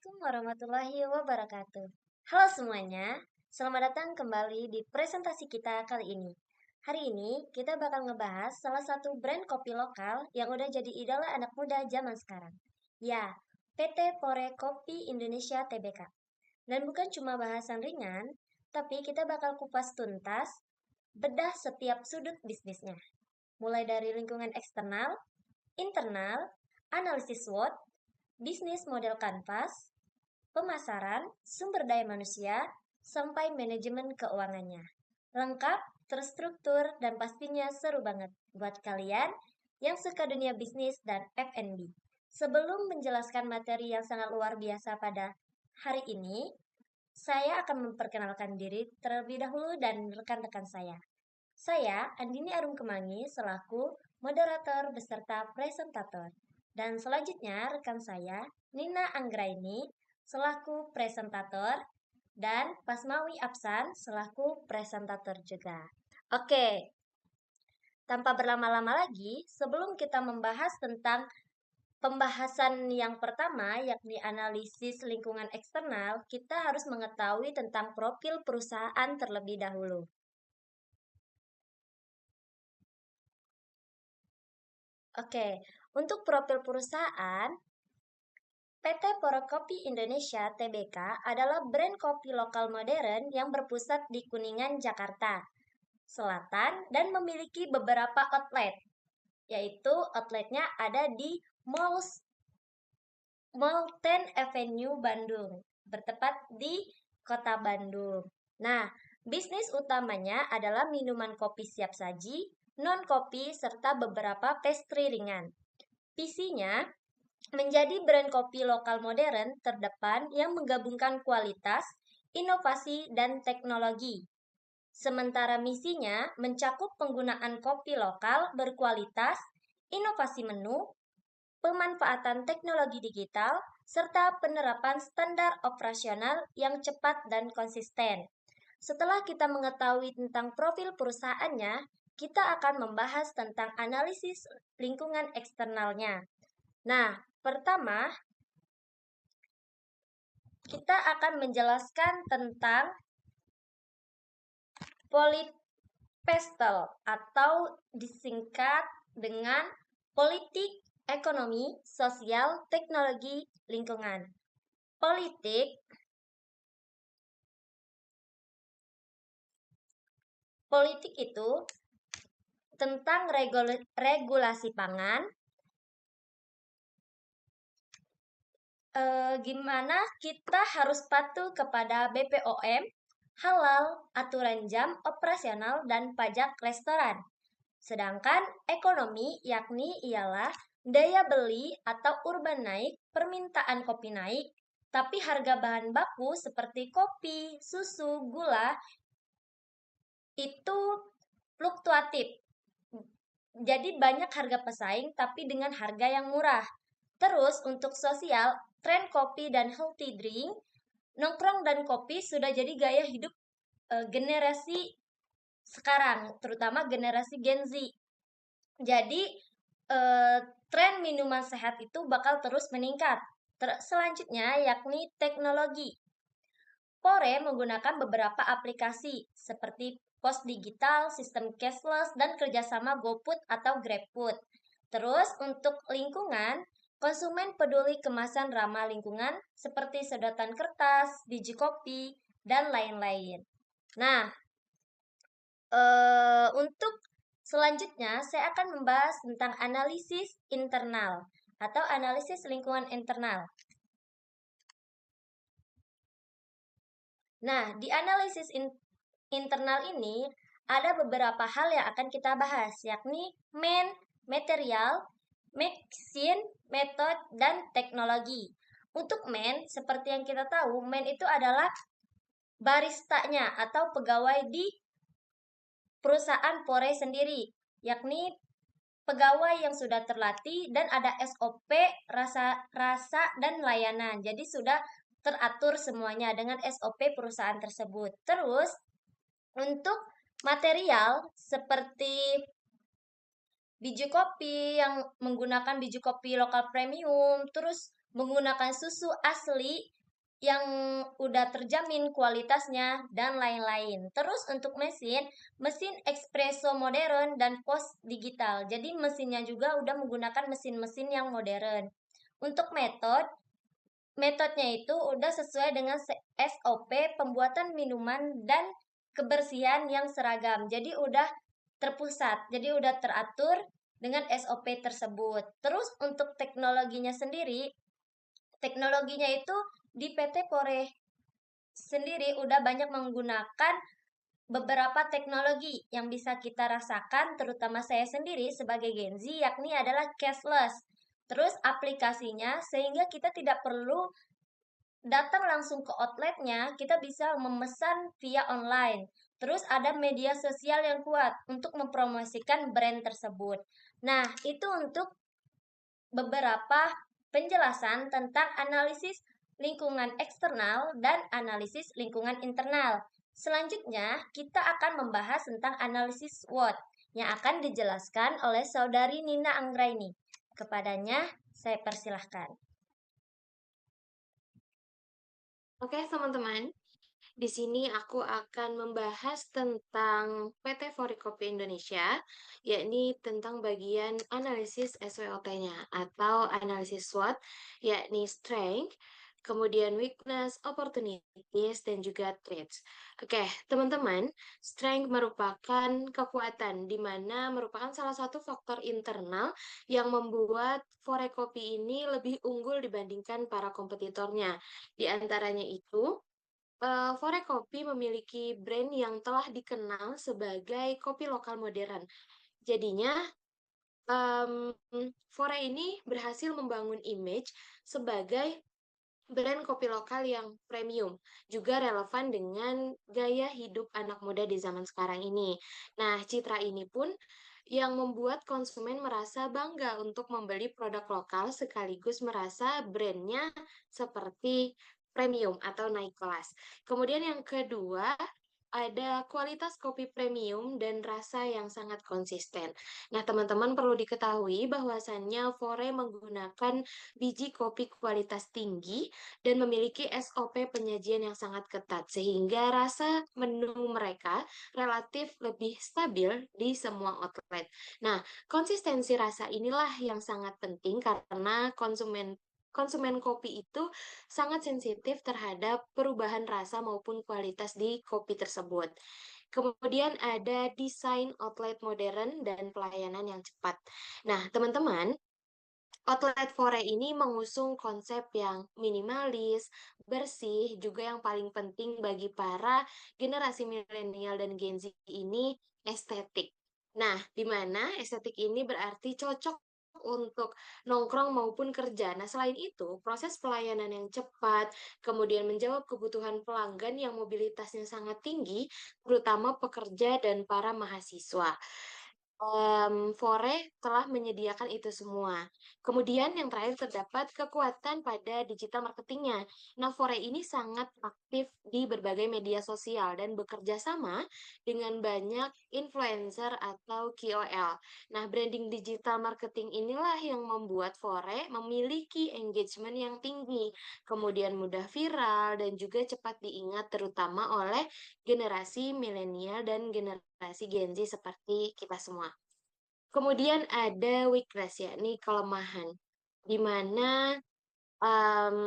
Assalamualaikum warahmatullahi wabarakatuh. Halo semuanya, selamat datang kembali di presentasi kita kali ini. Hari ini kita bakal ngebahas salah satu brand kopi lokal yang udah jadi idola anak muda zaman sekarang. Ya, PT Pore Kopi Indonesia Tbk. Dan bukan cuma bahasan ringan, tapi kita bakal kupas tuntas, bedah setiap sudut bisnisnya. Mulai dari lingkungan eksternal, internal, analisis SWOT, bisnis model kanvas, pemasaran, sumber daya manusia, sampai manajemen keuangannya. Lengkap, terstruktur, dan pastinya seru banget buat kalian yang suka dunia bisnis dan F&B. Sebelum menjelaskan materi yang sangat luar biasa pada hari ini, saya akan memperkenalkan diri terlebih dahulu dan rekan-rekan saya. Saya Andini Arum Kemangi selaku moderator beserta presentator. Dan selanjutnya rekan saya Nina Anggraini selaku presentator dan Pasmawi Apsan selaku presentator juga. Oke, tanpa berlama-lama lagi, sebelum kita membahas tentang pembahasan yang pertama, yakni analisis lingkungan eksternal, kita harus mengetahui tentang profil perusahaan terlebih dahulu. Oke, untuk profil perusahaan, PT Pore Kopi Indonesia Tbk adalah brand kopi lokal modern yang berpusat di Kuningan, Jakarta Selatan dan memiliki beberapa outlet, yaitu outletnya ada di Mall 10 Avenue Bandung, bertepat di Kota Bandung. Nah, bisnis utamanya adalah minuman kopi siap saji, non-kopi, serta beberapa pastry ringan. Visinya menjadi brand kopi lokal modern terdepan yang menggabungkan kualitas, inovasi, dan teknologi. Sementara misinya mencakup penggunaan kopi lokal berkualitas, inovasi menu, pemanfaatan teknologi digital, serta penerapan standar operasional yang cepat dan konsisten. Setelah kita mengetahui tentang profil perusahaannya, kita akan membahas tentang analisis lingkungan eksternalnya. Nah, pertama, kita akan menjelaskan tentang Politpestel atau disingkat dengan politik, ekonomi, sosial, teknologi, lingkungan. Politik itu tentang regulasi pangan, gimana kita harus patuh kepada BPOM, halal, aturan jam operasional, dan pajak restoran. Sedangkan ekonomi yakni ialah daya beli atau urban naik, permintaan kopi naik, tapi harga bahan baku seperti kopi, susu, gula itu fluktuatif. Jadi banyak harga pesaing tapi dengan harga yang murah. Terus untuk sosial, tren kopi dan healthy drink, nongkrong dan kopi sudah jadi gaya hidup generasi sekarang, terutama generasi Gen Z. Jadi tren minuman sehat itu bakal terus meningkat. Selanjutnya yakni teknologi. Pore menggunakan beberapa aplikasi seperti pos digital, sistem cashless, dan kerjasama GoFood atau GrabFood. Terus untuk lingkungan, konsumen peduli kemasan ramah lingkungan seperti sedotan kertas, biji kopi, dan lain-lain. Nah, untuk selanjutnya saya akan membahas tentang analisis internal atau analisis lingkungan internal. Nah, di analisis internal ini ada beberapa hal yang akan kita bahas, yakni material, mesin, metode, dan teknologi. Untuk seperti yang kita tahu, itu adalah baristanya atau pegawai di perusahaan Pore sendiri, yakni pegawai yang sudah terlatih dan ada SOP, rasa dan layanan. Jadi sudah teratur semuanya dengan SOP perusahaan tersebut. Terus untuk material seperti biji kopi yang menggunakan biji kopi lokal premium, terus menggunakan susu asli yang udah terjamin kualitasnya dan lain-lain. Terus untuk mesin espresso modern dan post digital. Jadi mesinnya juga udah menggunakan mesin-mesin yang modern. Untuk metodenya itu udah sesuai dengan SOP pembuatan minuman dan kebersihan yang seragam. Jadi udah terpusat, jadi udah teratur dengan SOP tersebut. Terus untuk teknologinya itu di PT Pore sendiri udah banyak menggunakan beberapa teknologi yang bisa kita rasakan, terutama saya sendiri sebagai Gen Z, yakni adalah cashless. Terus aplikasinya sehingga kita tidak perlu datang langsung ke outletnya, kita bisa memesan via online. Terus ada media sosial yang kuat untuk mempromosikan brand tersebut. Nah, itu untuk beberapa penjelasan tentang analisis lingkungan eksternal dan analisis lingkungan internal. Selanjutnya, kita akan membahas tentang analisis SWOT yang akan dijelaskan oleh saudari Nina Anggraini. Kepadanya, saya persilahkan. Oke, teman-teman. Di sini aku akan membahas tentang PT Forekopi Indonesia, yakni tentang bagian analisis SWOT-nya atau analisis SWOT, yakni strength, kemudian weakness, opportunities, dan juga threats. Oke, teman-teman, strength merupakan kekuatan, di mana merupakan salah satu faktor internal yang membuat Forekopi ini lebih unggul dibandingkan para kompetitornya. Di antaranya itu, Forekopi memiliki brand yang telah dikenal sebagai kopi lokal modern. Jadinya, em, Fore ini berhasil membangun image sebagai brand kopi lokal yang premium, juga relevan dengan gaya hidup anak muda di zaman sekarang ini. Nah, citra ini pun yang membuat konsumen merasa bangga untuk membeli produk lokal sekaligus merasa brandnya seperti premium atau naik kelas. Kemudian yang kedua, ada kualitas kopi premium dan rasa yang sangat konsisten. Nah, teman-teman perlu diketahui bahwasannya Fore menggunakan biji kopi kualitas tinggi dan memiliki SOP penyajian yang sangat ketat, sehingga rasa menu mereka relatif lebih stabil di semua outlet. Nah, konsistensi rasa inilah yang sangat penting karena konsumen konsumen kopi itu sangat sensitif terhadap perubahan rasa maupun kualitas di kopi tersebut. Kemudian ada desain outlet modern dan pelayanan yang cepat. Nah, teman-teman, outlet Fore ini mengusung konsep yang minimalis, bersih, juga yang paling penting bagi para generasi milenial dan Gen Z ini estetik. Nah, di mana estetik ini berarti cocok untuk nongkrong maupun kerja. Nah, selain itu, proses pelayanan yang cepat, kemudian menjawab kebutuhan pelanggan yang mobilitasnya sangat tinggi, terutama pekerja dan para mahasiswa. Fore telah menyediakan itu semua. Kemudian yang terakhir terdapat kekuatan pada digital marketingnya. Nah, Fore ini sangat aktif di berbagai media sosial dan bekerja sama dengan banyak influencer atau KOL. Nah, branding digital marketing inilah yang membuat Fore memiliki engagement yang tinggi, kemudian mudah viral dan juga cepat diingat terutama oleh generasi milenial dan generasi Gen Z seperti kita semua. Kemudian ada weakness, yakni kelemahan, di mana em,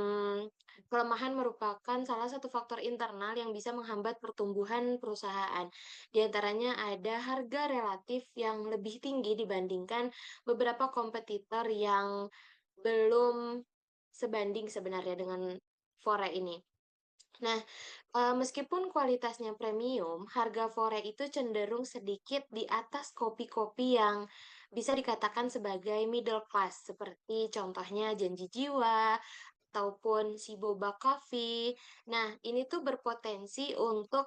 kelemahan merupakan salah satu faktor internal yang bisa menghambat pertumbuhan perusahaan. Di antaranya ada harga relatif yang lebih tinggi dibandingkan beberapa kompetitor yang belum sebanding sebenarnya dengan Fore ini. Nah, meskipun kualitasnya premium, harga Fore itu cenderung sedikit di atas kopi-kopi yang bisa dikatakan sebagai middle class, seperti contohnya Janji Jiwa ataupun si Boba Coffee. Nah, ini tuh berpotensi untuk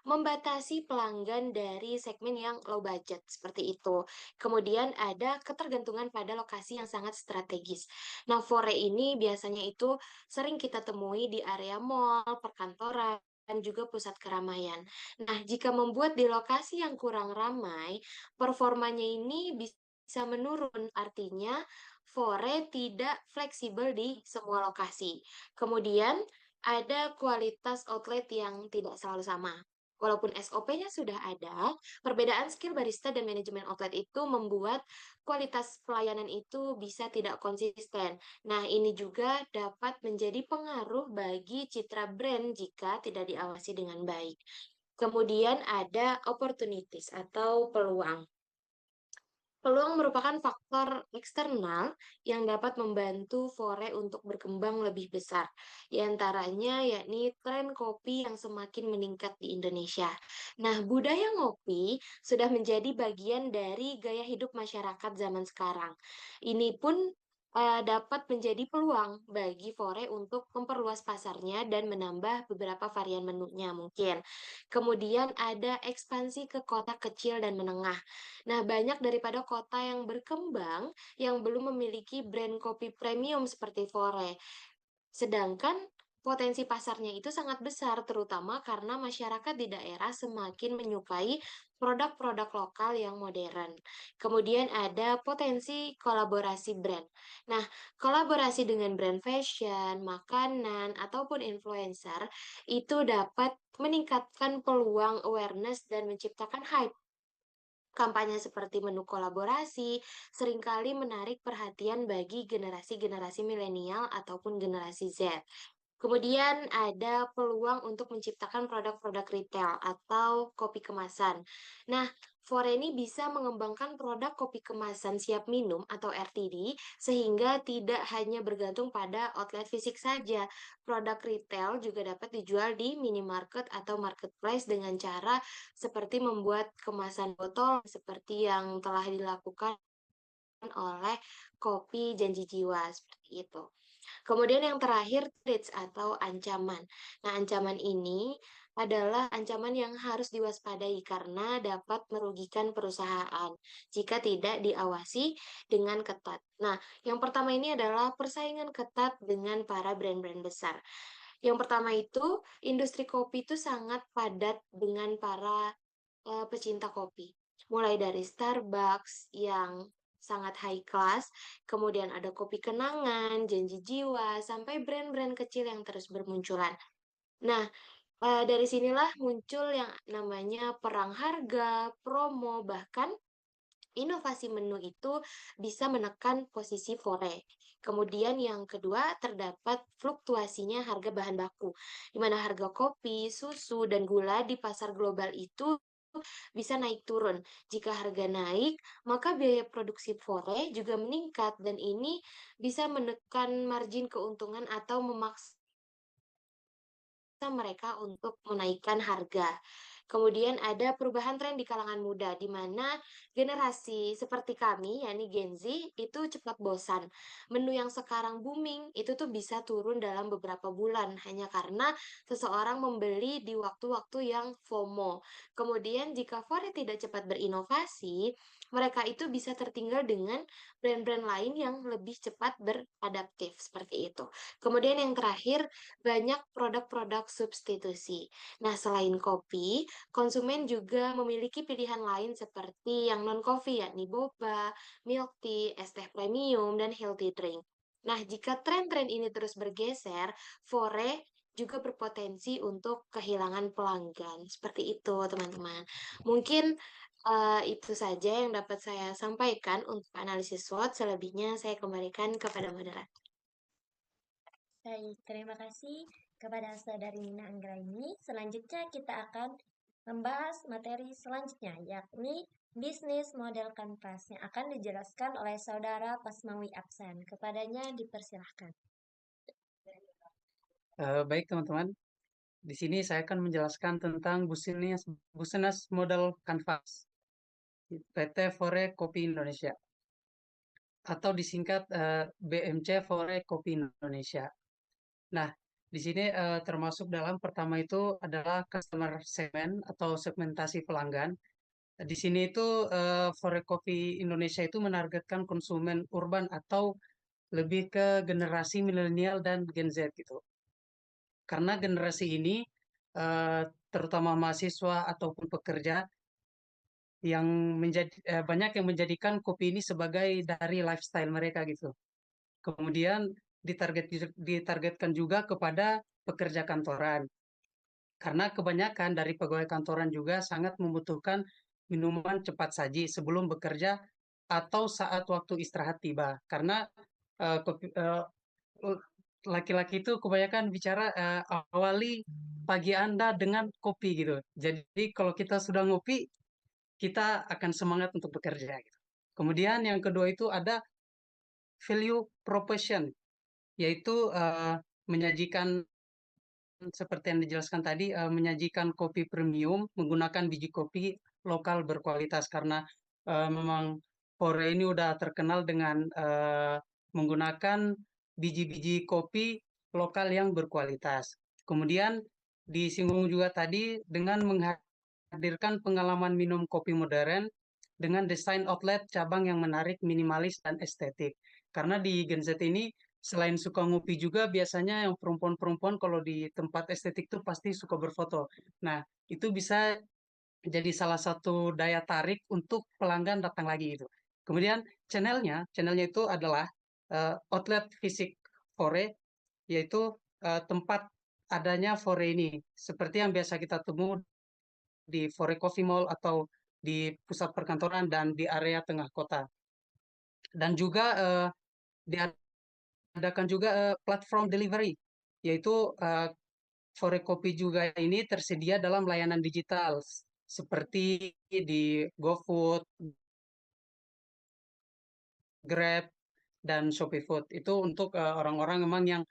membatasi pelanggan dari segmen yang low budget seperti itu. Kemudian ada ketergantungan pada lokasi yang sangat strategis. Nah, Fore ini biasanya itu sering kita temui di area mall, perkantoran, dan juga pusat keramaian. Nah, jika membuat di lokasi yang kurang ramai, performanya ini bisa menurun. Artinya, Fore tidak fleksibel di semua lokasi. Kemudian ada kualitas outlet yang tidak selalu sama. Walaupun SOP-nya sudah ada, perbedaan skill barista dan manajemen outlet itu membuat kualitas pelayanan itu bisa tidak konsisten. Nah, ini juga dapat menjadi pengaruh bagi citra brand jika tidak diawasi dengan baik. Kemudian ada opportunities atau peluang. Peluang merupakan faktor eksternal yang dapat membantu Fore untuk berkembang lebih besar. Di antaranya yakni tren kopi yang semakin meningkat di Indonesia. Nah, budaya ngopi sudah menjadi bagian dari gaya hidup masyarakat zaman sekarang. Ini pun dapat menjadi peluang bagi Fore untuk memperluas pasarnya dan menambah beberapa varian menunya mungkin. Kemudian ada ekspansi ke kota kecil dan menengah. Nah, banyak daripada kota yang berkembang yang belum memiliki brand kopi premium seperti Fore. Sedangkan potensi pasarnya itu sangat besar, terutama karena masyarakat di daerah semakin menyukai produk-produk lokal yang modern. Kemudian ada potensi kolaborasi brand. Nah, kolaborasi dengan brand fashion, makanan, ataupun influencer itu dapat meningkatkan peluang awareness dan menciptakan hype. Kampanye seperti menu kolaborasi seringkali menarik perhatian bagi generasi-generasi milenial ataupun generasi Z. Kemudian ada peluang untuk menciptakan produk-produk retail atau kopi kemasan. Nah, Foreni bisa mengembangkan produk kopi kemasan siap minum atau RTD sehingga tidak hanya bergantung pada outlet fisik saja. Produk retail juga dapat dijual di minimarket atau marketplace dengan cara seperti membuat kemasan botol seperti yang telah dilakukan oleh Kopi Janji Jiwa seperti itu. Kemudian yang terakhir, threats atau ancaman. Nah, ancaman ini adalah ancaman yang harus diwaspadai karena dapat merugikan perusahaan jika tidak diawasi dengan ketat. Nah, yang pertama ini adalah persaingan ketat dengan para brand-brand besar. Yang pertama itu, industri kopi itu sangat padat dengan para pecinta kopi. Mulai dari Starbucks yang sangat high class, kemudian ada kopi kenangan, janji jiwa, sampai brand-brand kecil yang terus bermunculan. Nah, dari sinilah muncul yang namanya perang harga, promo, bahkan inovasi menu itu bisa menekan posisi Fore. Kemudian yang kedua, terdapat fluktuasinya harga bahan baku, di mana harga kopi, susu, dan gula di pasar global itu bisa naik turun. Jika harga naik, maka biaya produksi Fore juga meningkat dan ini bisa menekan margin keuntungan atau memaksa mereka untuk menaikkan harga. Kemudian ada perubahan tren di kalangan muda, di mana generasi seperti kami, yakni Gen Z, itu cepat bosan. Menu yang sekarang booming itu tuh bisa turun dalam beberapa bulan, hanya karena seseorang membeli di waktu-waktu yang FOMO. Kemudian jika Fore tidak cepat berinovasi, mereka itu bisa tertinggal dengan brand-brand lain yang lebih cepat beradaptif, seperti itu. Kemudian yang terakhir, banyak produk-produk substitusi. Nah, selain kopi, konsumen juga memiliki pilihan lain seperti yang non-coffee, yakni boba, milk tea, es teh premium, dan healthy drink. Nah, jika tren-tren ini terus bergeser, Fore juga berpotensi untuk kehilangan pelanggan. Seperti itu, teman-teman. Mungkin itu saja yang dapat saya sampaikan untuk analisis SWOT. Selebihnya saya kembalikan kepada moderator. Baik, terima kasih kepada Saudari Nina Anggraini. Selanjutnya kita akan membahas materi selanjutnya, yakni bisnis model kanvas yang akan dijelaskan oleh Saudara Pasmawi Aksan. Kepadanya dipersilahkan. Baik teman-teman, di sini saya akan menjelaskan tentang business model Canvas PT Fore Kopi Indonesia atau disingkat BMC Fore Kopi Indonesia. Nah, di sini termasuk dalam pertama itu adalah customer segment atau segmentasi pelanggan. Di sini itu Fore Kopi Indonesia itu menargetkan konsumen urban atau lebih ke generasi milenial dan Gen Z gitu. Karena generasi ini terutama mahasiswa ataupun pekerja yang banyak yang menjadikan kopi ini sebagai dari lifestyle mereka gitu. Kemudian ditargetkan juga kepada pekerja kantoran. Karena kebanyakan dari pegawai kantoran juga sangat membutuhkan minuman cepat saji sebelum bekerja atau saat waktu istirahat tiba. Karena laki-laki itu kebanyakan bicara awali pagi Anda dengan kopi gitu. Jadi kalau kita sudah ngopi, kita akan semangat untuk bekerja gitu. Kemudian yang kedua itu ada value proposition, yaitu menyajikan seperti yang dijelaskan tadi, menyajikan kopi premium menggunakan biji kopi lokal berkualitas karena memang Pore ini udah terkenal dengan menggunakan biji-biji kopi lokal yang berkualitas. Kemudian disinggung juga tadi dengan menghadirkan pengalaman minum kopi modern dengan desain outlet cabang yang menarik, minimalis, dan estetik. Karena di Gen Z ini selain suka ngopi juga biasanya yang perempuan-perempuan kalau di tempat estetik tuh pasti suka berfoto. Nah, itu bisa jadi salah satu daya tarik untuk pelanggan datang lagi gitu. Kemudian channelnya itu adalah outlet fisik Fore, yaitu tempat adanya Fore ini. Seperti yang biasa kita temui di Fore Coffee Mall atau di pusat perkantoran dan di area tengah kota. Dan juga diadakan juga platform delivery, yaitu Forekopi juga ini tersedia dalam layanan digital seperti di GoFood, Grab, dan Shopee Food. Itu untuk orang-orang memang yang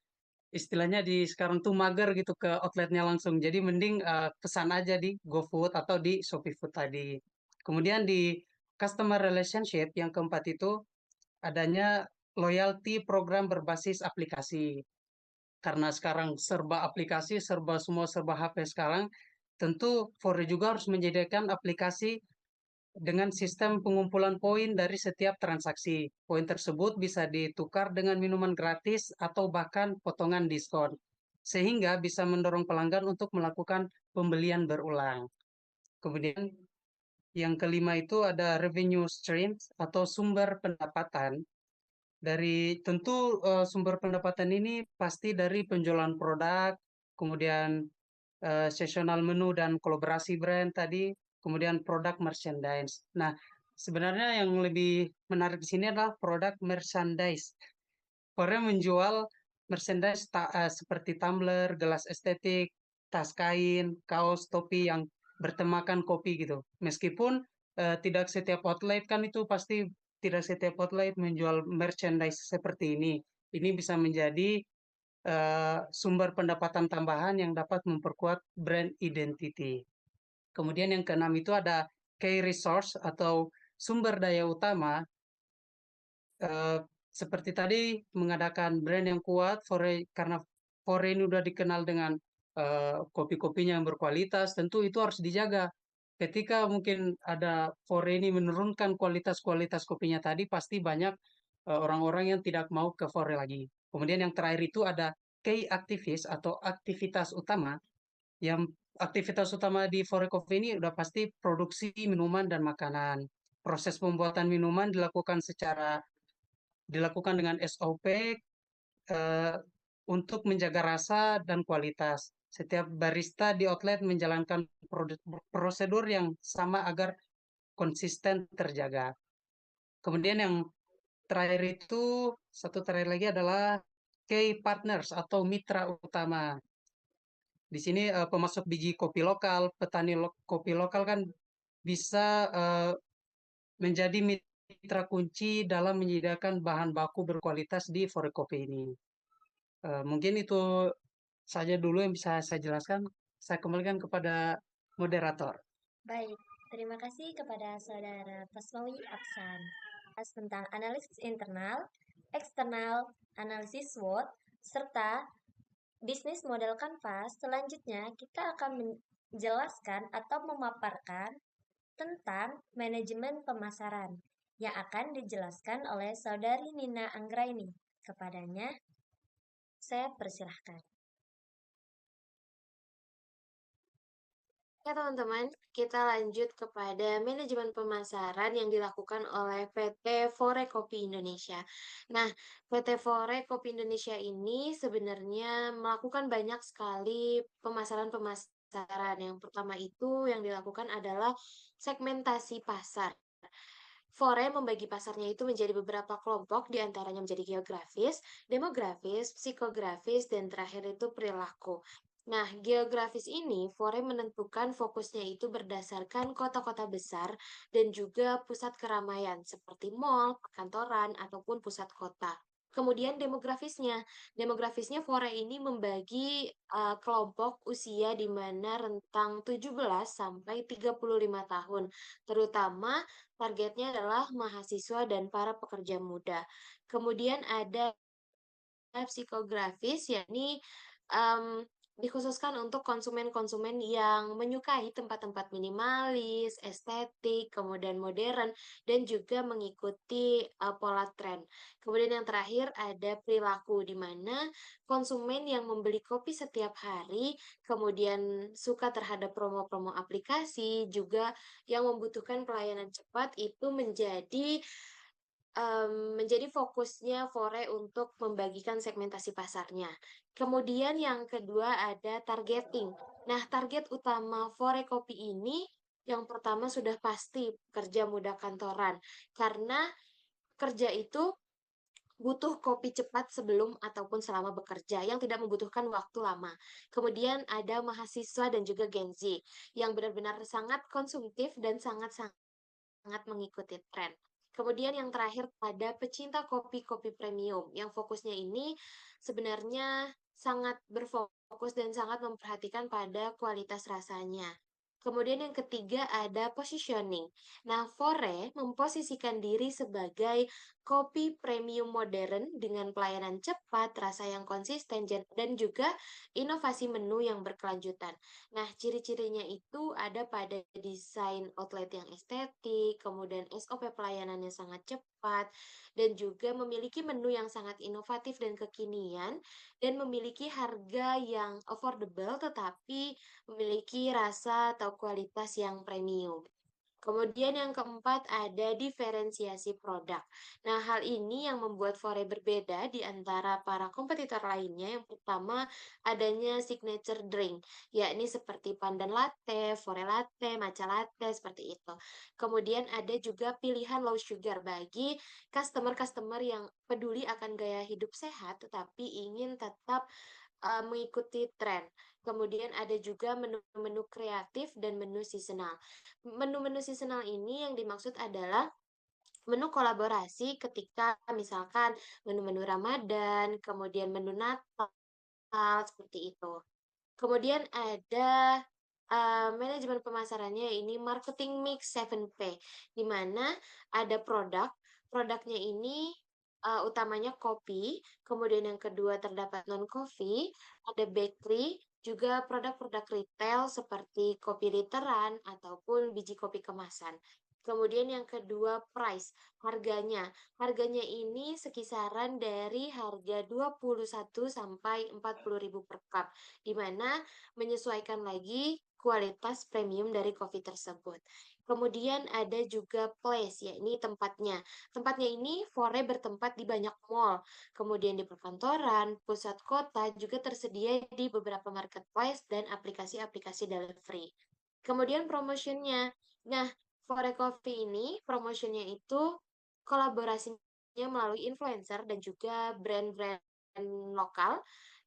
istilahnya di sekarang tuh mager gitu ke outletnya langsung. Jadi mending pesan aja di GoFood atau di Shopee Food tadi. Kemudian di customer relationship yang keempat itu adanya loyalty program berbasis aplikasi. Karena sekarang serba aplikasi, serba HP sekarang, tentu Fore juga harus menyediakan aplikasi dengan sistem pengumpulan poin dari setiap transaksi. Poin tersebut bisa ditukar dengan minuman gratis atau bahkan potongan diskon, sehingga bisa mendorong pelanggan untuk melakukan pembelian berulang. Kemudian yang kelima itu ada revenue streams atau sumber pendapatan. Dari tentu sumber pendapatan ini pasti dari penjualan produk, kemudian seasonal menu dan kolaborasi brand tadi, kemudian produk merchandise. Nah, sebenarnya yang lebih menarik di sini adalah produk merchandise. Korea menjual merchandise seperti tumbler, gelas estetik, tas kain, kaos, topi yang bertemakan kopi gitu. Meskipun tidak setiap outlet kan itu pasti tidak setiap outlet menjual merchandise seperti ini. Ini bisa menjadi sumber pendapatan tambahan yang dapat memperkuat brand identity. Kemudian yang keenam itu ada key resource atau sumber daya utama. eh, Seperti tadi mengadakan brand yang kuat, karena Fore ini udah dikenal dengan kopi-kopinya yang berkualitas, tentu itu harus dijaga. Ketika mungkin ada Fore ini menurunkan kualitas kopinya tadi, pasti banyak orang-orang yang tidak mau ke Fore lagi. Kemudian yang terakhir itu ada key aktivis atau aktivitas utama. Yang aktivitas utama di Fore Coffee ini udah pasti produksi minuman dan makanan. Proses pembuatan minuman dilakukan dengan SOP eh, untuk menjaga rasa dan kualitas. Setiap barista di outlet menjalankan prosedur yang sama agar konsisten terjaga. Kemudian yang terakhir itu, satu terakhir lagi adalah key partners atau mitra utama. Di sini pemasok biji kopi lokal, petani kopi lokal kan bisa menjadi mitra kunci dalam menyediakan bahan baku berkualitas di Forekopi ini. Mungkin itu saja dulu yang bisa saya jelaskan. Saya kembalikan kepada moderator. Baik, terima kasih kepada Saudara Pasmawi Aksan. Tentang analisis internal, eksternal, analisis SWOT, serta bisnis model kanvas. Selanjutnya, kita akan menjelaskan atau memaparkan tentang manajemen pemasaran yang akan dijelaskan oleh Saudari Nina Anggraini. Kepadanya, saya persilahkan. Ya teman-teman, kita lanjut kepada manajemen pemasaran yang dilakukan oleh PT Fore Kopi Indonesia. Nah, PT Fore Kopi Indonesia ini sebenarnya melakukan banyak sekali pemasaran-pemasaran. Yang pertama itu yang dilakukan adalah segmentasi pasar. Fore membagi pasarnya itu menjadi beberapa kelompok, diantaranya menjadi geografis, demografis, psikografis, dan terakhir itu perilaku. Nah, geografis ini, Fore menentukan fokusnya itu berdasarkan kota-kota besar dan juga pusat keramaian, seperti mall, perkantoran, ataupun pusat kota. Kemudian demografisnya Fore ini membagi kelompok usia di mana rentang 17 sampai 35 tahun, terutama targetnya adalah mahasiswa dan para pekerja muda. Kemudian ada psikografis, yakni dikhususkan untuk konsumen-konsumen yang menyukai tempat-tempat minimalis, estetik, kemudian modern, dan juga mengikuti pola tren. Kemudian yang terakhir ada perilaku, di mana konsumen yang membeli kopi setiap hari, kemudian suka terhadap promo-promo aplikasi, juga yang membutuhkan pelayanan cepat, itu menjadi fokusnya Fore untuk membagikan segmentasi pasarnya. Kemudian yang kedua ada targeting. Nah, target utama Fore Kopi ini yang pertama sudah pasti kerja muda kantoran. Karena kerja itu butuh kopi cepat sebelum ataupun selama bekerja yang tidak membutuhkan waktu lama. Kemudian ada mahasiswa dan juga Gen Z yang benar-benar sangat konsumtif dan sangat-sangat mengikuti tren. Kemudian yang terakhir ada pecinta kopi-kopi premium yang fokusnya ini sebenarnya sangat berfokus dan sangat memperhatikan pada kualitas rasanya. Kemudian yang ketiga ada positioning. Nah, Fore memposisikan diri sebagai kopi premium modern dengan pelayanan cepat, rasa yang konsisten, dan juga inovasi menu yang berkelanjutan. Nah, ciri-cirinya itu ada pada desain outlet yang estetik, kemudian SOP pelayanannya sangat cepat, dan juga memiliki menu yang sangat inovatif dan kekinian, dan memiliki harga yang affordable tetapi memiliki rasa atau kualitas yang premium. Kemudian yang keempat ada diferensiasi produk. Nah, hal ini yang membuat Fore berbeda di antara para kompetitor lainnya. Yang pertama, adanya signature drink, yakni seperti pandan latte, Fore latte, matcha latte, seperti itu. Kemudian ada juga pilihan low sugar bagi customer-customer yang peduli akan gaya hidup sehat, tetapi ingin tetap mengikuti tren. Kemudian ada juga menu-menu kreatif dan menu seasonal. Menu-menu seasonal ini yang dimaksud adalah menu kolaborasi ketika misalkan menu-menu Ramadan, kemudian menu Natal, seperti itu. Kemudian ada manajemen pemasarannya ini marketing mix 7P, di mana ada produknya ini utamanya kopi, kemudian yang kedua terdapat non-coffee, ada bakery, juga produk-produk retail seperti kopi literan ataupun biji kopi kemasan. Kemudian yang kedua price, harganya. Harganya ini sekisaran dari harga 21 sampai 40.000 per cup, di mana menyesuaikan lagi kualitas premium dari kopi tersebut. Kemudian ada juga place, yakni tempatnya. Tempatnya ini Fore bertempat di banyak mall, kemudian di perkantoran, pusat kota, juga tersedia di beberapa marketplace dan aplikasi-aplikasi delivery. Kemudian promotionnya. Nah, Fore Coffee ini promotionnya itu kolaborasinya melalui influencer dan juga brand-brand lokal,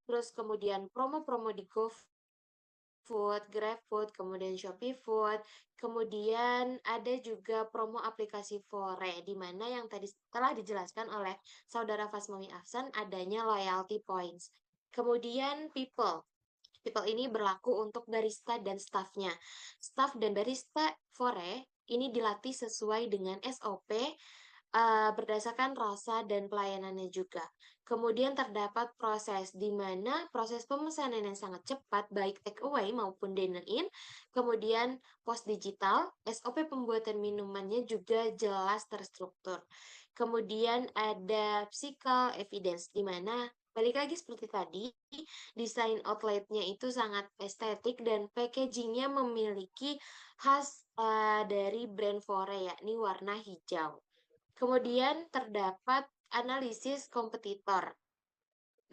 terus kemudian promo-promo di GoFood, GrabFood, kemudian Shopee Food, kemudian ada juga promo aplikasi Fore, di mana yang tadi telah dijelaskan oleh Saudara Fasmawi Afsan adanya loyalty points. Kemudian people. People ini berlaku untuk barista dan staffnya. Staff dan barista Fore ini dilatih sesuai dengan SOP berdasarkan rasa dan pelayanannya juga. Kemudian terdapat proses di mana proses pemesanan yang sangat cepat, baik take away maupun dine in. Kemudian pos digital, SOP pembuatan minumannya juga jelas terstruktur. Kemudian ada physical evidence, di mana Balik lagi seperti tadi, desain outletnya itu sangat estetik dan packagingnya memiliki khas dari brand Fore, yakni warna hijau. Kemudian terdapat analisis kompetitor.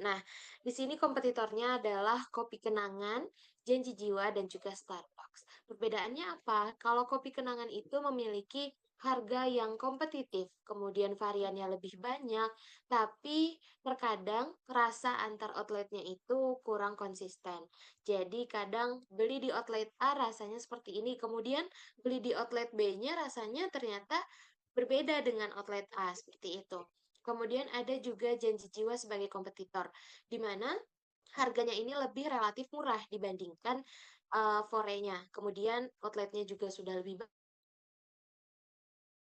Nah, di sini kompetitornya adalah Kopi Kenangan, Janji Jiwa, dan juga Starbucks. Perbedaannya apa? Kalau Kopi Kenangan itu memiliki harga yang kompetitif, kemudian variannya lebih banyak, tapi terkadang rasa antar outletnya itu kurang konsisten. Jadi kadang beli di outlet A rasanya seperti ini, kemudian beli di outlet B-nya rasanya ternyata berbeda dengan outlet A, seperti itu. Kemudian ada juga Janji Jiwa sebagai kompetitor, di mana harganya ini lebih relatif murah dibandingkan Fore-nya. Kemudian outletnya juga sudah lebih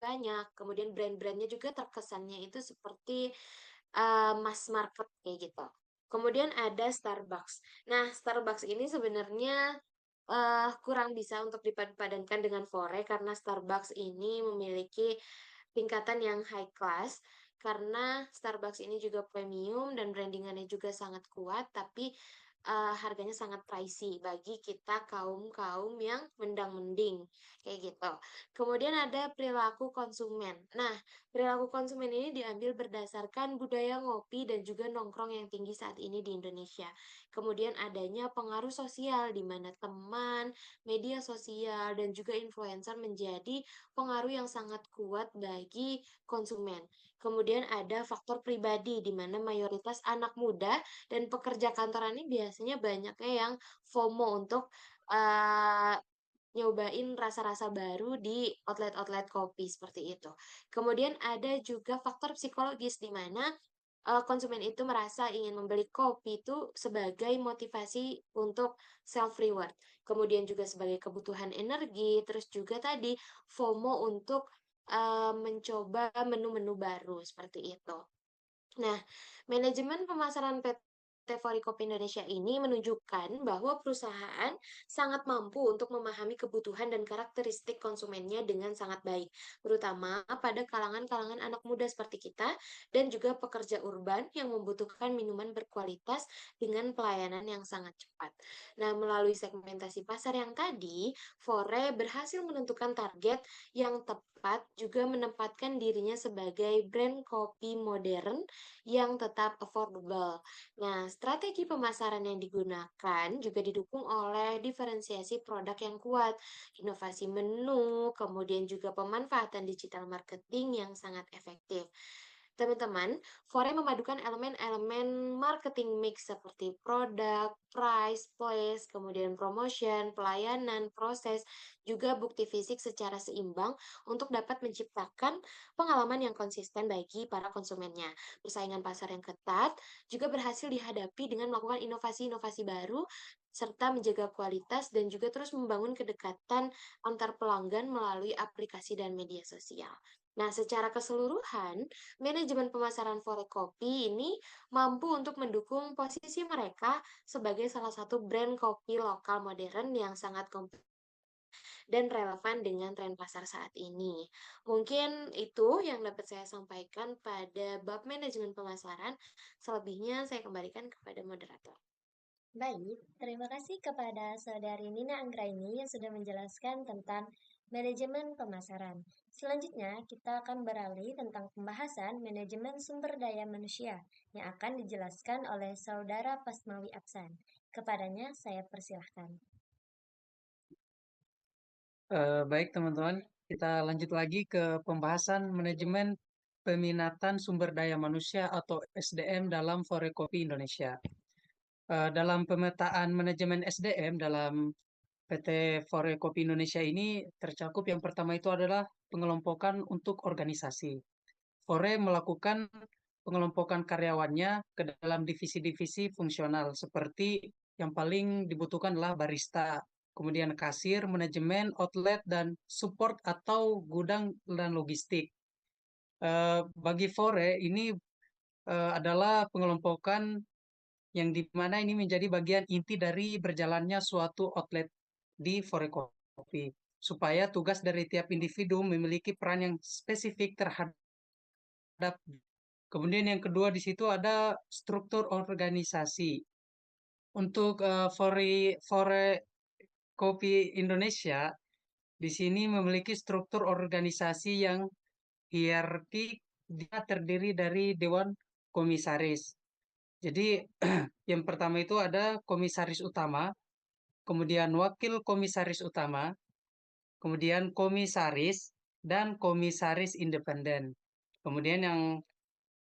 banyak. Kemudian brand-brandnya juga terkesannya itu seperti mass market kayak gitu. Kemudian ada Starbucks. Nah, Starbucks ini sebenarnya kurang bisa untuk dipadankan dengan Fore karena Starbucks ini memiliki tingkatan yang high class karena Starbucks ini juga premium dan brandingannya juga sangat kuat, tapi harganya sangat pricey bagi kita kaum-kaum yang mendang-mending kayak gitu. Kemudian ada perilaku konsumen. Nah, perilaku konsumen ini diambil berdasarkan budaya ngopi dan juga nongkrong yang tinggi saat ini di Indonesia. Kemudian adanya pengaruh sosial di mana teman, media sosial, dan juga influencer menjadi pengaruh yang sangat kuat bagi konsumen. Kemudian ada faktor pribadi di mana mayoritas anak muda dan pekerja kantoran ini biasanya banyaknya yang FOMO untuk nyobain rasa-rasa baru di outlet-outlet kopi seperti itu. Kemudian ada juga faktor psikologis di mana konsumen itu merasa ingin membeli kopi itu sebagai motivasi untuk self reward. Kemudian juga sebagai kebutuhan energi, terus juga tadi FOMO untuk mencoba menu-menu baru seperti itu. Nah, manajemen pemasaran PT Forikopi Indonesia ini menunjukkan bahwa perusahaan sangat mampu untuk memahami kebutuhan dan karakteristik konsumennya dengan sangat baik, terutama pada kalangan-kalangan anak muda seperti kita dan juga pekerja urban yang membutuhkan minuman berkualitas dengan pelayanan yang sangat cepat. Nah, melalui segmentasi pasar yang tadi, Fore berhasil menentukan target yang tepat juga menempatkan dirinya sebagai brand kopi modern yang tetap affordable. Nah, strategi pemasaran yang digunakan juga didukung oleh diferensiasi produk yang kuat, inovasi menu, kemudian juga pemanfaatan digital marketing yang sangat efektif. Teman-teman, Fore memadukan elemen-elemen marketing mix seperti produk, price, place, kemudian promotion, pelayanan, proses, juga bukti fisik secara seimbang untuk dapat menciptakan pengalaman yang konsisten bagi para konsumennya. Persaingan pasar yang ketat juga berhasil dihadapi dengan melakukan inovasi-inovasi baru serta menjaga kualitas dan juga terus membangun kedekatan antar pelanggan melalui aplikasi dan media sosial. Nah, secara keseluruhan, manajemen pemasaran Forekopi ini mampu untuk mendukung posisi mereka sebagai salah satu brand kopi lokal modern yang sangat kompetitif dan relevan dengan tren pasar saat ini. Mungkin itu yang dapat saya sampaikan pada bab manajemen pemasaran. Selebihnya saya kembalikan kepada moderator. Baik, terima kasih kepada Saudari Nina Anggraini yang sudah menjelaskan tentang manajemen pemasaran. Selanjutnya, kita akan beralih tentang pembahasan manajemen sumber daya manusia yang akan dijelaskan oleh Saudara Pasmawi Aksan. Kepadanya saya persilahkan. Baik teman-teman, kita lanjut lagi ke pembahasan manajemen peminatan sumber daya manusia atau SDM dalam Forekopi Indonesia. Dalam pemetaan manajemen SDM dalam PT Forekopi Indonesia ini tercakup yang pertama itu adalah pengelompokan untuk organisasi. Fore melakukan pengelompokan karyawannya ke dalam divisi-divisi fungsional seperti yang paling dibutuhkan adalah barista, kemudian kasir, manajemen, outlet, dan support atau gudang dan logistik. Bagi Fore ini adalah pengelompokan yang dimana ini menjadi bagian inti dari berjalannya suatu outlet di Forekopi, supaya tugas dari tiap individu memiliki peran yang spesifik terhadap Kemudian yang kedua di situ ada struktur organisasi. Untuk Fore Kopi Indonesia di sini memiliki struktur organisasi yang hierarki. Dia terdiri dari dewan komisaris. Jadi yang pertama itu ada komisaris utama, kemudian wakil komisaris utama, kemudian komisaris, dan komisaris independen. Kemudian yang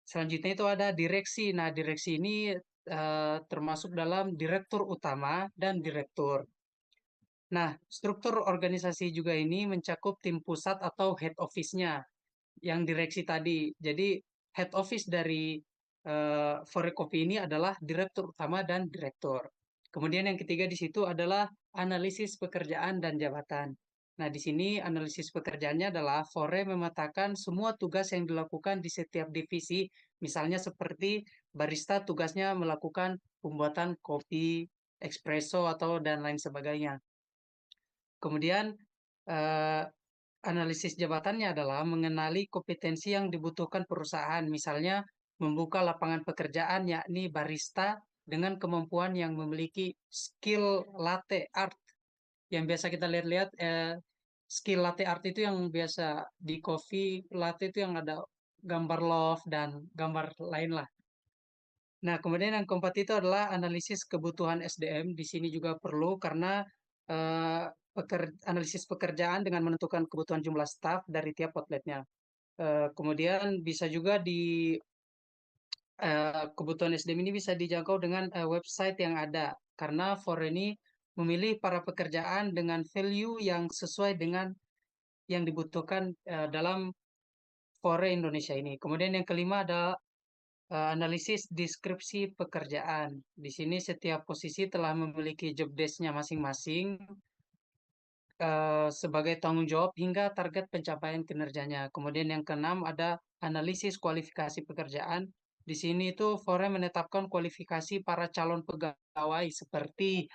selanjutnya itu ada direksi. Nah, direksi ini termasuk dalam direktur utama dan direktur. Nah, struktur organisasi juga ini mencakup tim pusat atau head office-nya yang direksi tadi. Jadi, head office dari Forecopi ini adalah direktur utama dan direktur. Kemudian yang ketiga di situ adalah analisis pekerjaan dan jabatan. Nah, di sini analisis pekerjaannya adalah Fore memetakan semua tugas yang dilakukan di setiap divisi, misalnya seperti barista tugasnya melakukan pembuatan kopi, espresso atau dan lain sebagainya. Kemudian analisis jabatannya adalah mengenali kompetensi yang dibutuhkan perusahaan, misalnya membuka lapangan pekerjaan yakni barista dengan kemampuan yang memiliki skill latte art. Yang biasa kita lihat-lihat skill latte art itu yang biasa di coffee latte itu yang ada gambar love dan gambar lain lah. Nah, kemudian yang keempat itu adalah analisis kebutuhan SDM. Di sini juga perlu karena analisis pekerjaan dengan menentukan kebutuhan jumlah staf dari tiap outletnya. Kemudian bisa juga kebutuhan SDM ini bisa dijangkau dengan website yang ada. Karena Fore ini memilih para pekerjaan dengan value yang sesuai dengan yang dibutuhkan dalam Fore Indonesia ini. Kemudian yang kelima ada analisis deskripsi pekerjaan. Di sini setiap posisi telah memiliki job desk-nya masing-masing sebagai tanggung jawab hingga target pencapaian kinerjanya. Kemudian yang keenam ada analisis kualifikasi pekerjaan. Di sini itu Fore menetapkan kualifikasi para calon pegawai seperti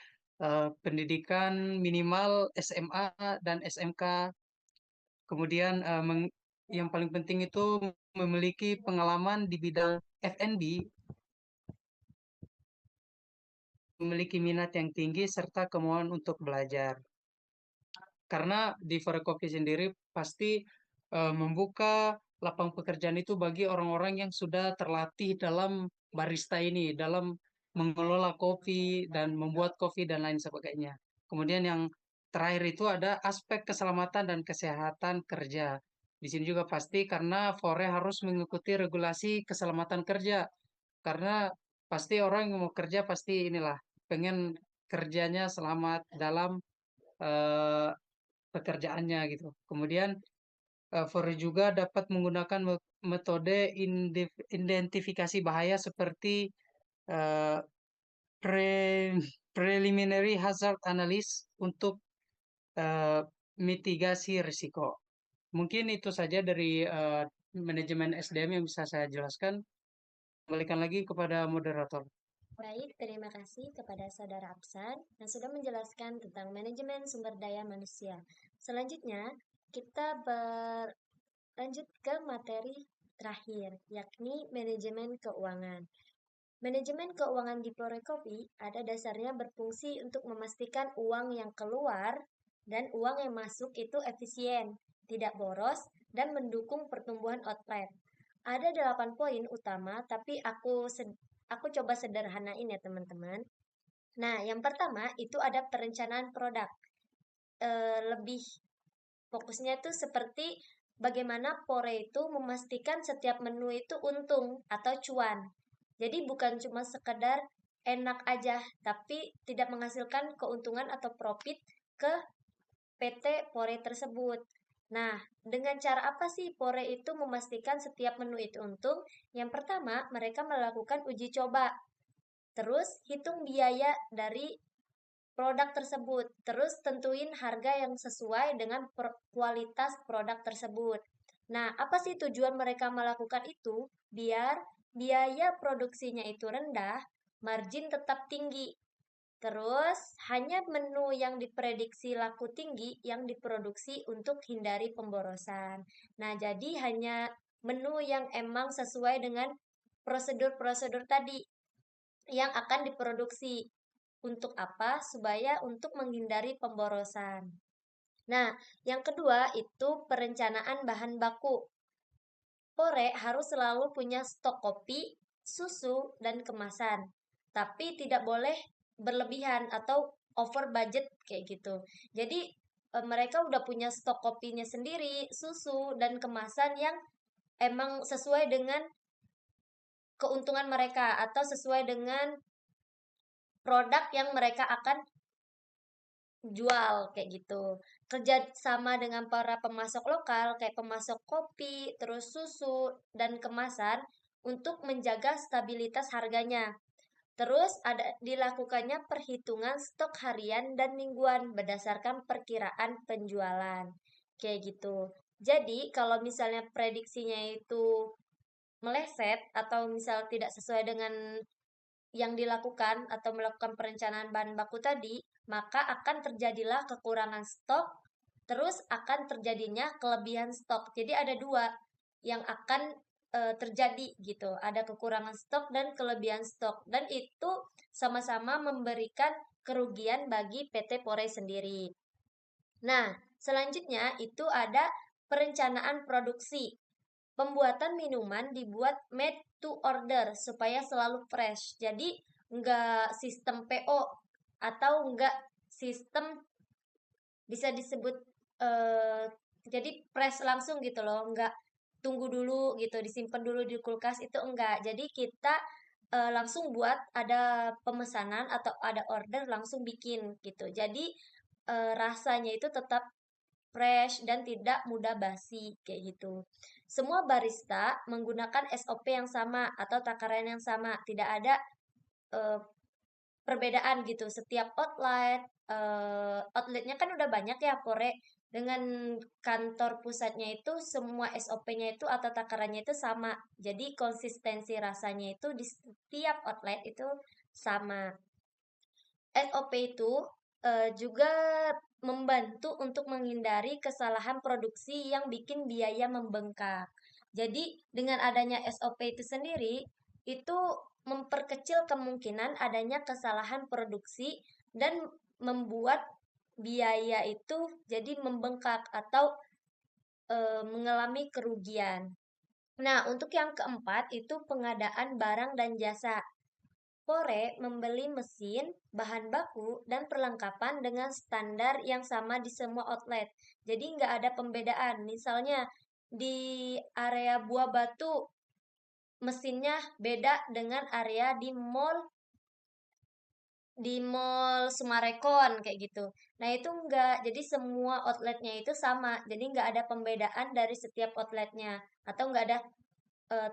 pendidikan minimal SMA dan SMK. Kemudian yang paling penting itu memiliki pengalaman di bidang F&B, memiliki minat yang tinggi serta kemauan untuk belajar. Karena di Forecopi sendiri pasti membuka lapang pekerjaan itu bagi orang-orang yang sudah terlatih dalam barista ini, dalam mengelola kopi dan membuat kopi dan lain sebagainya. Kemudian yang terakhir itu ada aspek keselamatan dan kesehatan kerja. Di sini juga pasti karena Fore harus mengikuti regulasi keselamatan kerja. Karena pasti orang yang mau kerja pasti inilah pengen kerjanya selamat dalam eh, pekerjaannya gitu. Kemudian Fore juga dapat menggunakan metode identifikasi bahaya seperti eh, preliminary hazard analysis untuk eh, mitigasi risiko. Mungkin itu saja dari manajemen SDM yang bisa saya jelaskan. Kembalikan lagi kepada moderator. Baik, terima kasih kepada Saudara Absan yang sudah menjelaskan tentang manajemen sumber daya manusia. Selanjutnya, kita berlanjut ke materi terakhir, yakni manajemen keuangan. Manajemen keuangan di Forecopi ada dasarnya berfungsi untuk memastikan uang yang keluar dan uang yang masuk itu efisien, tidak boros, dan mendukung pertumbuhan outlet. Ada 8 poin utama, tapi aku coba sederhanain ya teman-teman. Nah, yang pertama itu ada perencanaan produk. Lebih fokusnya itu seperti bagaimana Fore itu memastikan setiap menu itu untung atau cuan. Jadi bukan cuma sekedar enak aja, tapi tidak menghasilkan keuntungan atau profit ke PT Fore tersebut. Nah, dengan cara apa sih Fore itu memastikan setiap menu itu untung? Yang pertama, mereka melakukan uji coba. Terus, hitung biaya dari produk tersebut. Terus, tentuin harga yang sesuai dengan kualitas produk tersebut. Nah, apa sih tujuan mereka melakukan itu? Biar biaya produksinya itu rendah, margin tetap tinggi. Terus, hanya menu yang diprediksi laku tinggi yang diproduksi untuk hindari pemborosan. Nah, jadi hanya menu yang emang sesuai dengan prosedur-prosedur tadi yang akan diproduksi. Untuk apa? Supaya untuk menghindari pemborosan. Nah, yang kedua itu perencanaan bahan baku. Pore harus selalu punya stok kopi, susu, dan kemasan. Tapi tidak boleh berlebihan atau over budget kayak gitu. Jadi mereka udah punya stok kopinya sendiri, susu, dan kemasan yang emang sesuai dengan keuntungan mereka atau sesuai dengan produk yang mereka akan jual kayak gitu. Kerja sama dengan para pemasok lokal kayak pemasok kopi, terus susu dan kemasan untuk menjaga stabilitas harganya. Terus ada dilakukannya perhitungan stok harian dan mingguan berdasarkan perkiraan penjualan. Kayak gitu. Jadi kalau misalnya prediksinya itu meleset atau misal tidak sesuai dengan yang dilakukan atau melakukan perencanaan bahan baku tadi, maka akan terjadilah kekurangan stok, terus akan terjadinya kelebihan stok. Jadi ada dua yang akan terjadi gitu. Ada kekurangan stok dan kelebihan stok. Dan itu sama-sama memberikan kerugian bagi PT Pore sendiri. Nah, selanjutnya itu ada perencanaan produksi. Pembuatan minuman dibuat made to order supaya selalu fresh. Jadi nggak sistem PO atau nggak sistem bisa disebut eh, jadi press langsung gitu loh, nggak tunggu dulu gitu, disimpan dulu di kulkas itu enggak. Jadi kita langsung buat ada pemesanan atau ada order langsung bikin gitu. Jadi rasanya itu tetap fresh dan tidak mudah basi kayak gitu. Semua barista menggunakan SOP yang sama atau takaran yang sama, tidak ada eh, perbedaan gitu. Setiap outletnya kan udah banyak ya Pore. Dengan kantor pusatnya itu semua SOP-nya itu atau takarannya itu sama. Jadi konsistensi rasanya itu di setiap outlet itu sama. SOP itu juga membantu untuk menghindari kesalahan produksi yang bikin biaya membengkak. Jadi dengan adanya SOP itu sendiri, itu memperkecil kemungkinan adanya kesalahan produksi dan membuat biaya itu jadi membengkak atau mengalami kerugian. Nah, untuk yang keempat itu pengadaan barang dan jasa. Pore membeli mesin, bahan baku, dan perlengkapan dengan standar yang sama di semua outlet. Jadi nggak ada pembedaan. Misalnya di area Buah Batu, mesinnya beda dengan area di mall Sumarekon kayak gitu. Nah itu enggak, jadi semua outletnya itu sama. Jadi nggak ada pembedaan dari setiap outletnya atau nggak ada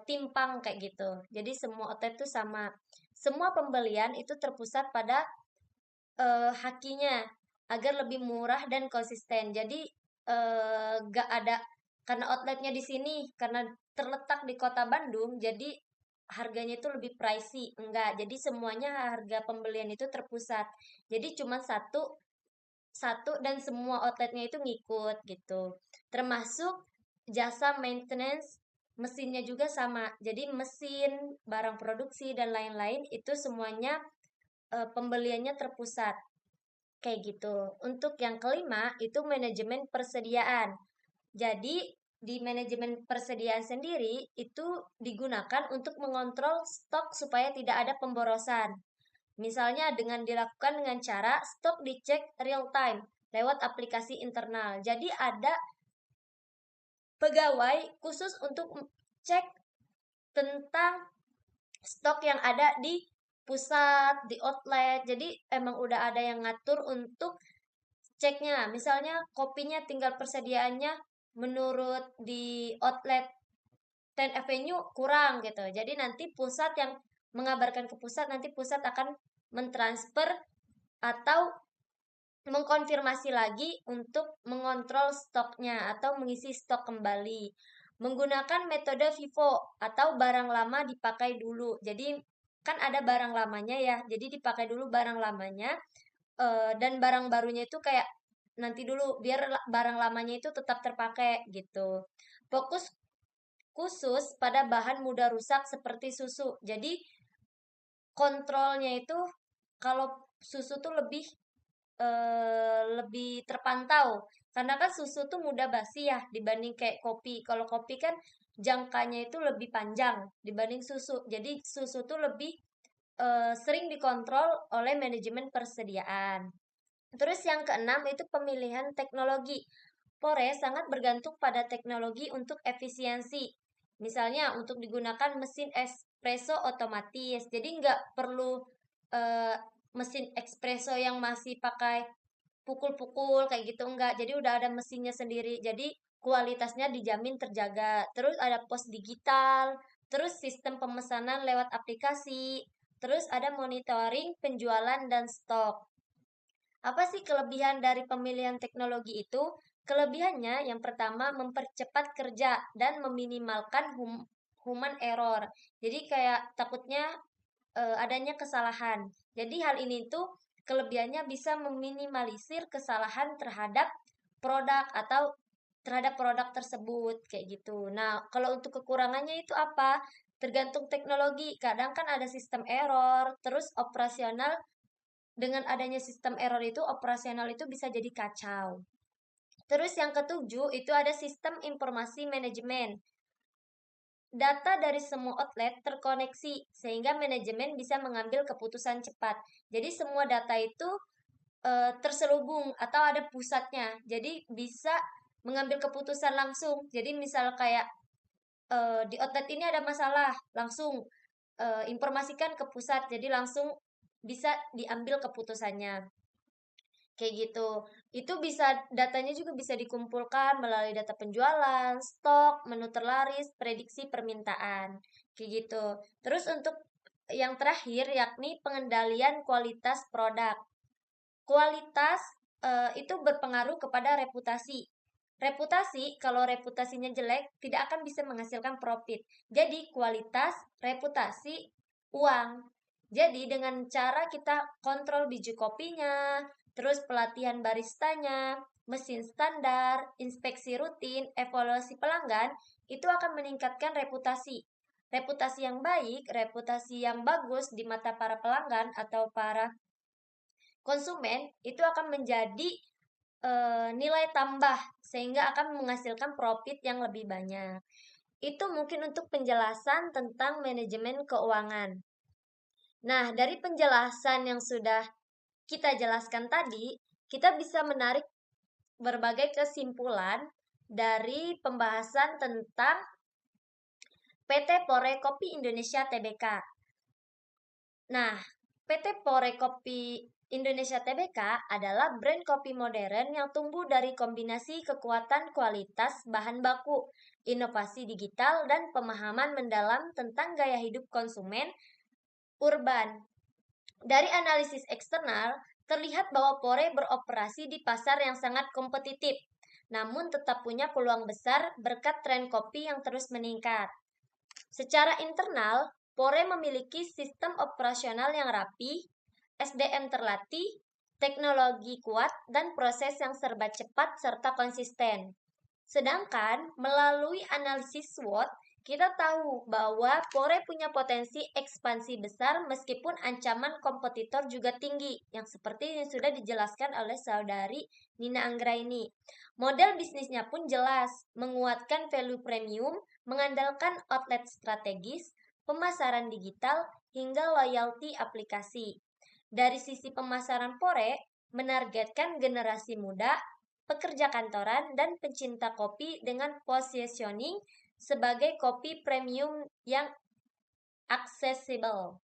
timpang kayak gitu. Jadi semua outlet itu sama. Semua pembelian itu terpusat pada hakinya agar lebih murah dan konsisten. Jadi nggak ada karena outletnya di sini karena terletak di kota Bandung, jadi harganya itu lebih pricey. Enggak, jadi semuanya harga pembelian itu terpusat. Jadi cuma satu satu dan semua outletnya itu ngikut gitu. Termasuk jasa maintenance mesinnya juga sama. Jadi mesin, barang produksi dan lain-lain itu semuanya pembeliannya terpusat. Kayak gitu. Untuk yang kelima itu manajemen persediaan. Jadi di manajemen persediaan sendiri itu digunakan untuk mengontrol stok supaya tidak ada pemborosan. Misalnya dengan dilakukan dengan cara stok dicek real time lewat aplikasi internal. Jadi ada pegawai khusus untuk cek tentang stok yang ada di pusat, di outlet. Jadi emang udah ada yang ngatur untuk ceknya. Misalnya kopinya tinggal persediaannya menurut di outlet Ten Avenue kurang gitu. Jadi nanti pusat yang mengabarkan ke pusat, nanti pusat akan mentransfer atau mengkonfirmasi lagi untuk mengontrol stoknya atau mengisi stok kembali. Menggunakan metode FIFO atau barang lama dipakai dulu. Jadi kan ada barang lamanya ya. Jadi dipakai dulu barang lamanya dan barang barunya itu kayak nanti dulu biar barang lamanya itu tetap terpakai gitu. Fokus khusus pada bahan mudah rusak seperti susu. Jadi kontrolnya itu kalau susu tuh lebih terpantau karena kan susu tuh mudah basi ya dibanding kayak kopi. Kalau kopi kan jangkanya itu lebih panjang dibanding susu. Jadi susu tuh lebih sering dikontrol oleh manajemen persediaan. Terus yang keenam itu pemilihan teknologi. Pore sangat bergantung pada teknologi untuk efisiensi. Misalnya untuk digunakan mesin espresso otomatis. Jadi nggak perlu eh, mesin espresso yang masih pakai pukul-pukul kayak gitu enggak. Jadi udah ada mesinnya sendiri. Jadi kualitasnya dijamin terjaga. Terus ada pos digital, terus sistem pemesanan lewat aplikasi, terus ada monitoring penjualan dan stok. Apa sih kelebihan dari pemilihan teknologi itu? Kelebihannya yang pertama mempercepat kerja dan meminimalkan human error. Jadi kayak takutnya adanya kesalahan. Jadi hal ini tuh kelebihannya bisa meminimalisir kesalahan terhadap produk atau terhadap produk tersebut kayak gitu. Nah, kalau untuk kekurangannya itu apa? Tergantung teknologi. Kadang kan ada sistem error, terus operasional dengan adanya sistem error itu operasional itu bisa jadi kacau. Terus yang ketujuh itu ada sistem informasi manajemen. Data dari semua outlet terkoneksi sehingga manajemen bisa mengambil keputusan cepat. Jadi semua data itu terselubung atau ada pusatnya. Jadi bisa mengambil keputusan langsung. Jadi misal kayak di outlet ini ada masalah, langsung informasikan ke pusat. Jadi langsung bisa diambil keputusannya. Kayak gitu. Itu bisa datanya juga bisa dikumpulkan melalui data penjualan, stok, menu terlaris, prediksi permintaan. Kayak gitu. Terus untuk yang terakhir yakni pengendalian kualitas produk. Kualitas itu berpengaruh kepada reputasi. Reputasi, kalau reputasinya jelek, tidak akan bisa menghasilkan profit. Jadi, kualitas, reputasi, uang. Jadi, dengan cara kita kontrol biji kopinya, terus pelatihan baristanya, mesin standar, inspeksi rutin, evaluasi pelanggan, itu akan meningkatkan reputasi. Reputasi yang baik, reputasi yang bagus di mata para pelanggan atau para konsumen itu akan menjadi nilai tambah sehingga akan menghasilkan profit yang lebih banyak. Itu mungkin untuk penjelasan tentang manajemen keuangan. Nah, dari penjelasan yang sudah kita jelaskan tadi, kita bisa menarik berbagai kesimpulan dari pembahasan tentang PT Pore Kopi Indonesia Tbk. Nah, PT Pore Kopi Indonesia Tbk adalah brand kopi modern yang tumbuh dari kombinasi kekuatan kualitas bahan baku, inovasi digital, dan pemahaman mendalam tentang gaya hidup konsumen urban. Dari analisis eksternal, terlihat bahwa Pore beroperasi di pasar yang sangat kompetitif, namun tetap punya peluang besar berkat tren kopi yang terus meningkat. Secara internal, Pore memiliki sistem operasional yang rapi, SDM terlatih, teknologi kuat, dan proses yang serba cepat serta konsisten. Sedangkan melalui analisis SWOT, kita tahu bahwa Pore punya potensi ekspansi besar meskipun ancaman kompetitor juga tinggi, yang seperti yang sudah dijelaskan oleh saudari Nina Anggraini. Model bisnisnya pun jelas, menguatkan value premium, mengandalkan outlet strategis, pemasaran digital, hingga loyalty aplikasi. Dari sisi pemasaran Pore, menargetkan generasi muda, pekerja kantoran, dan pencinta kopi dengan positioning sebagai kopi premium yang aksesibel.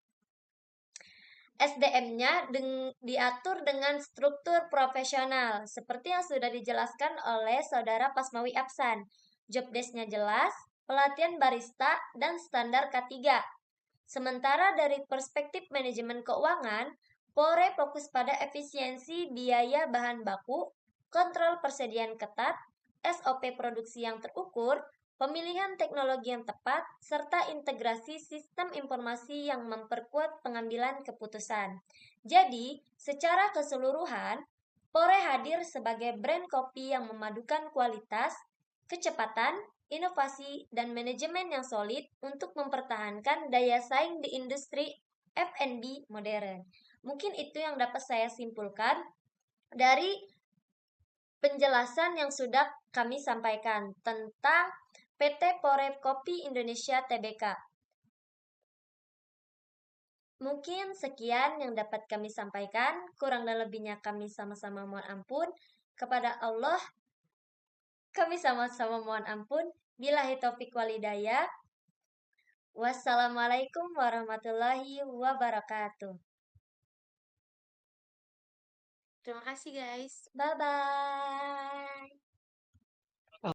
SDM-nya diatur dengan struktur profesional, seperti yang sudah dijelaskan oleh Saudara Pasmawi Apsan. Job desk-nya jelas, pelatihan barista, dan standar K3. Sementara dari perspektif manajemen keuangan, Pore fokus pada efisiensi biaya bahan baku, kontrol persediaan ketat, SOP produksi yang terukur, pemilihan teknologi yang tepat, serta integrasi sistem informasi yang memperkuat pengambilan keputusan. Jadi, secara keseluruhan, Pore hadir sebagai brand kopi yang memadukan kualitas, kecepatan, inovasi, dan manajemen yang solid untuk mempertahankan daya saing di industri F&B modern. Mungkin itu yang dapat saya simpulkan dari penjelasan yang sudah kami sampaikan tentang PT Pore Kopi Indonesia Tbk. Mungkin sekian yang dapat kami sampaikan, kurang dan lebihnya kami sama-sama mohon ampun. Kepada Allah, kami sama-sama mohon ampun. Billahi taufik walhidayah. Wassalamualaikum warahmatullahi wabarakatuh. Terima kasih guys. Bye-bye.